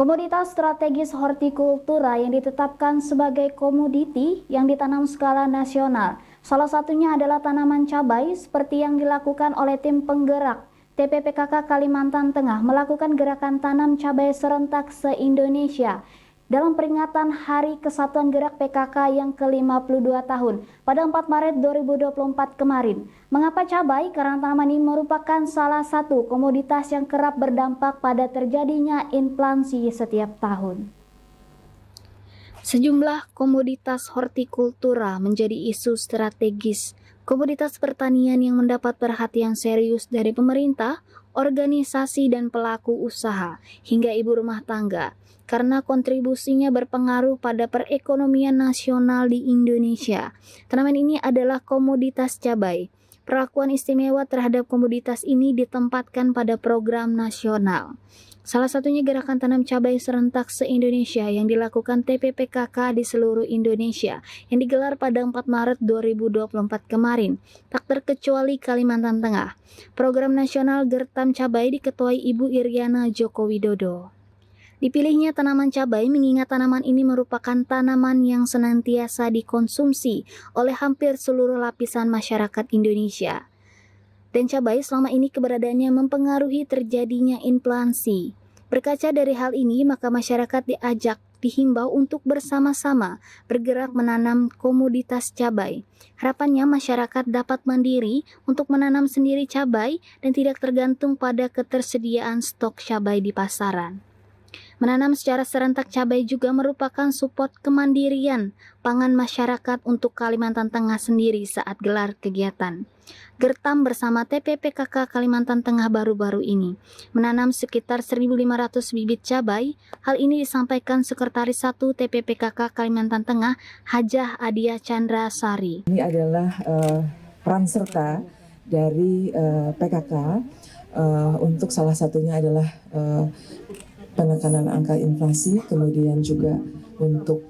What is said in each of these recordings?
Komoditas strategis hortikultura yang ditetapkan sebagai komoditi yang ditanam skala nasional. Salah satunya adalah tanaman cabai seperti yang dilakukan oleh tim penggerak TPPKK Kalimantan Tengah melakukan gerakan tanam cabai serentak se-Indonesia dalam peringatan Hari Kesatuan Gerak PKK yang ke-52 tahun pada 4 Maret 2024 kemarin. Mengapa cabai? Karena tanaman ini merupakan salah satu komoditas yang kerap berdampak pada terjadinya inflasi setiap tahun. Sejumlah komoditas hortikultura menjadi isu strategis. Komoditas pertanian yang mendapat perhatian serius dari pemerintah, organisasi dan pelaku usaha, hingga ibu rumah tangga, karena kontribusinya berpengaruh pada perekonomian nasional di Indonesia. Tanaman ini adalah komoditas cabai. Perlakuan istimewa terhadap komoditas ini ditempatkan pada program nasional. Salah satunya gerakan tanam cabai serentak se-Indonesia yang dilakukan TPPKK di seluruh Indonesia yang digelar pada 4 Maret 2024 kemarin, tak terkecuali Kalimantan Tengah. Program nasional Gertam Cabai diketuai Ibu Iriana Joko Widodo. Dipilihnya tanaman cabai mengingat tanaman ini merupakan tanaman yang senantiasa dikonsumsi oleh hampir seluruh lapisan masyarakat Indonesia. Dan cabai selama ini keberadaannya mempengaruhi terjadinya inflasi. Berkaca dari hal ini, maka masyarakat dihimbau untuk bersama-sama bergerak menanam komoditas cabai. Harapannya masyarakat dapat mandiri untuk menanam sendiri cabai dan tidak tergantung pada ketersediaan stok cabai di pasaran. Menanam secara serentak cabai juga merupakan support kemandirian pangan masyarakat untuk Kalimantan Tengah sendiri saat gelar kegiatan. Gertam bersama TPPKK Kalimantan Tengah baru-baru ini menanam sekitar 1.500 bibit cabai. Hal ini disampaikan Sekretaris 1 TPPKK Kalimantan Tengah, Hajah Adia Chandra Sari. Ini adalah peran serta dari PKK untuk salah satunya adalah penekanan angka inflasi, kemudian juga untuk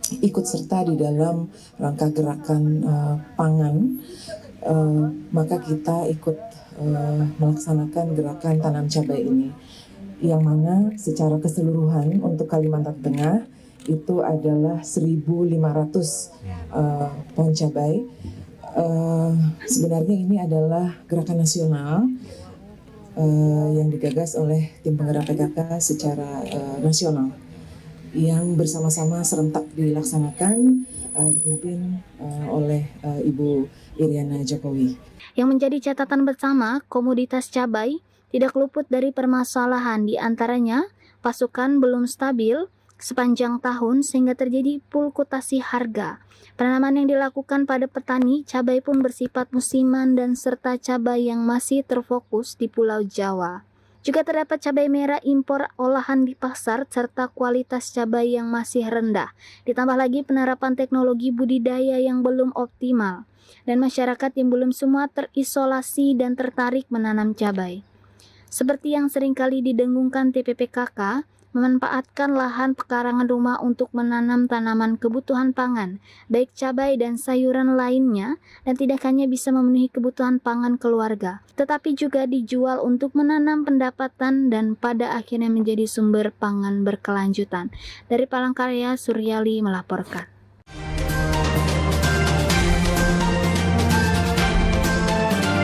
ikut serta di dalam rangka gerakan pangan, maka kita ikut melaksanakan gerakan tanam cabai ini, yang mana secara keseluruhan untuk Kalimantan Tengah itu adalah 1.500 pohon cabai. Sebenarnya ini adalah gerakan nasional yang digagas oleh tim penggerak PKK secara nasional yang bersama-sama serentak dilaksanakan dipimpin oleh Ibu Iriana Jokowi. Yang menjadi catatan bersama, komoditas cabai tidak luput dari permasalahan, di antaranya pasokan belum stabil sepanjang tahun sehingga terjadi fluktuasi harga. Penanaman yang dilakukan pada petani cabai pun bersifat musiman dan serta cabai yang masih terfokus di Pulau Jawa. Juga terdapat cabai merah impor olahan di pasar serta kualitas cabai yang masih rendah. Ditambah lagi penerapan teknologi budidaya yang belum optimal dan masyarakat yang belum semua terisolasi dan tertarik menanam cabai. Seperti yang seringkali didengungkan TPPKK, memanfaatkan lahan pekarangan rumah untuk menanam tanaman kebutuhan pangan, baik cabai dan sayuran lainnya, dan tidak hanya bisa memenuhi kebutuhan pangan keluarga, tetapi juga dijual untuk menanam pendapatan dan pada akhirnya menjadi sumber pangan berkelanjutan. Dari Palangkaraya, Suryali melaporkan.